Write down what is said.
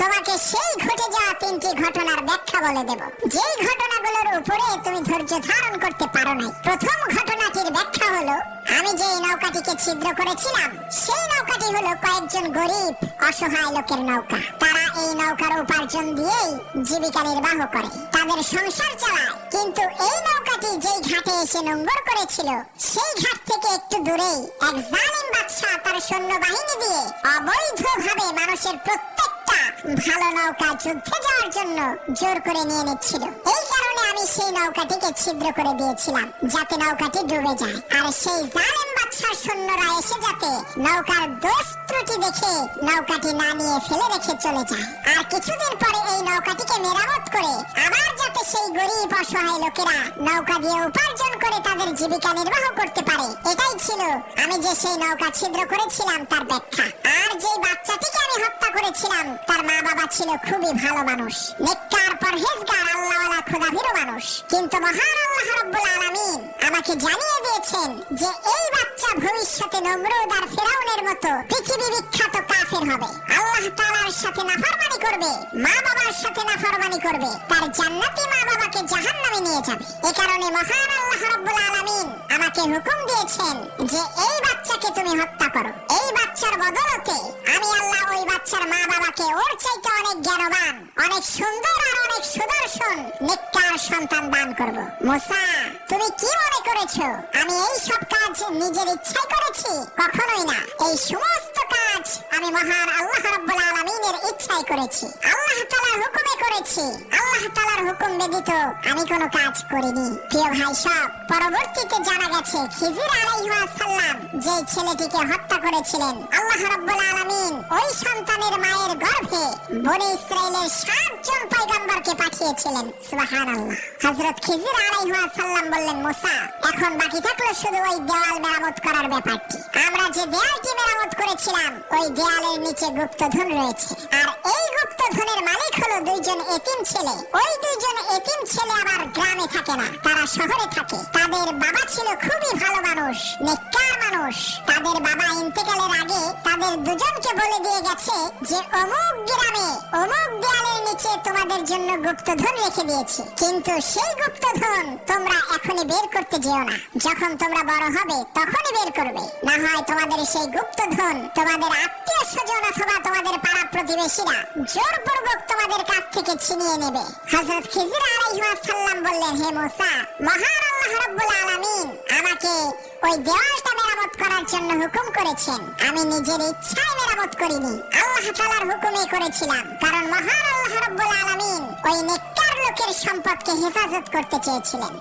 তোমাকে সেই ঘটে যাওয়া 3টি ঘটনার ব্যাখ্যা বলে দেব, যেই ঘটনাগুলোর উপরে তুমি ধৈর্য ধারণ করতে পারো নাই। প্রথম ঘটনাটির ব্যাখ্যা হলো, আমি যে নৌকাটিকে ছিদ্র করেছিলাম সেই নৌকাটি হলো কয়েকজন গরিব অসহায় লোকের নৌকা। তারা এই নৌকার উপার্জন দিয়েই জীবিকা নির্বাহ করে, তাদের সংসার চালায়। কিন্তু এই নৌকাটি যেই ঘাটে এসে নোঙ্গর করেছিল সেই ঘাট থেকে একটু দূরেই এক জালিম বাদশা তার সৈন্যবাহিনী দিয়ে অবৈধভাবে মানুষের প্রত্যেকটা ভালো নৌকা যুদ্ধে যাওয়ার জন্য জোর করে নিয়ে নিচ্ছিল। এই কারণে আমি সেই নৌকাটিকে ছিদ্র করে দিয়েছিলাম যাতে নৌকাটি ডুবে যায়, আর সেই জালেম বাদশার সৈন্যরা এসে যাতে নৌকার দোষ ত্রুটি দেখে নৌকাটি না নিয়ে ফেলে রেখে চলে যায়। আর কিছুদিন পরে এই নৌকাটিকে মেরামত করে আবার যাতে সেই গরিব অসহায় লোকেরা নৌকা দিয়ে উপার্জন করে তাদের জীবিকা নির্বাহ করতে পারে, এটাই ছিল আমি যে সেই নৌকা ছিদ্র করেছিলাম তার ব্যাখ্যা। আর যে বাচ্চাটিকে আমি হত্যা করেছিলাম তার মা বাবা ছিল খুবই ভালো মানুষ, নেককার পরহেজগার আল্লাহওয়ালা খোদাভীরু মানুষ। কিন্তু মহান আল্লাহ রাব্বুল আলামিন আমাকে জানিয়ে দিয়েছেন যে এই বাচ্চা ভবিষ্যতে নমরুদ আর ফিরাউনের মতো পৃথিবী বিখ্যাত কাফের হবে, আল্লাহ তাআলার সাথে নাফরমানি করবে, মা বাবার সাথে নাফরমানি করবে, তার জান্নাতি মা বাবাকে জাহান্নামে নিয়ে যাবে। এই কারণে মহান আল্লাহ রাব্বুল আলামিন আমাকে হুকুম দিয়েছেন যে এই বাচ্চাকে তুমি হত্যা করো। এই বাচ্চার বদলতে আমি আল্লাহ ওই বাচ্চার মা বাবাকে ওর চাইতে অনেক জ্ঞানবান, অনেক সুন্দর আর অনেক সুদর্শন নেককার সন্তান দান করব। মুসা, তুমি কি মনে করেছো আমি এই সব কাজ নিজের ইচ্ছায় করেছি? কখনোই না। এই সমস্ত কাজ আমি মহান আল্লাহ রাব্বুল আলামিনের ইচ্ছায় করেছি, আল্লাহ তাআলার হুকুমে করেছি। আল্লাহ তাআলার হুকুম ব্যতীত আমি কোনো কাজ করিনি। প্রিয় ভাই সব, পরবর্তীতে জানা গেছে খিজির আলাইহিস সালাম যে ছেলেটিকে হত্যা করেছিলেন, আল্লাহ রাব্বুল আলামিন ওই সন্তানের মায়ের গর্ভে বনি ইসরাইলের 7 জন পয়গম্বরকে পাঠিয়েছিলেন। সুবহানাল্লাহ। হযরত খিজির আলাইহিস সালাম বললেন, মুসা, এখন বাকি থাকলো শুধু ওই দেওয়াল মেরামত করার ব্যাপারটি। আমরা যে দেওয়ালটি মেরামত করেছিলাম ওই দেওয়ালের নিচে গুপ্তধন রয়েছে, আর এই গুপ্তধনের মালিক হলো 2 জন এতিম ছেলে। ওই 2 জন এতিম ছেলে আবার গ্রামে থাকে না, তারা শহরে থাকে। তাদের বাবা ছিল খুবই ভালো মানুষ, নেককার মানুষ। তাদের বাবা ইন্তেকালের আগে তাদের দুজনকে বলে দিয়ে গেছে যে অমুক গ্রামে অমুক দেওয়ালের নিচে তোমাদের জন্য গুপ্তধন রেখে দিয়েছি, কিন্তু সেই গুপ্তধন তোমরা এখনই বের করতে যেও না, যখন তোমরা বড় হবে তখনই বের করবে, না হয় তোমাদের সেই গুপ্তধন তোমাদের আত্মীয় স্বজন অথবা তোমাদের পাড়া প্রতিবেশীরা জোরপূর্বক তোমাদের কাছ থেকে ছিনিয়ে নেবে। হযরত খিজির আলাইহিস সালাম বললেন, হে মুসা, মহান আল্লাহ রাব্বুল আলামিন আমাকে ওই দেওয়ালটা মেরামত করার জন্য হুকুম করেছেন, আমি নিজের ইচ্ছায় মেরামত করিনি, আল্লাহ তাআলার হুকুমে করেছিলাম। কারণ মহান আল্লাহ রাব্বুল আলামিন ওই নেককার লোকের সম্পদকে হেফাজত করতে চেয়েছিলেন।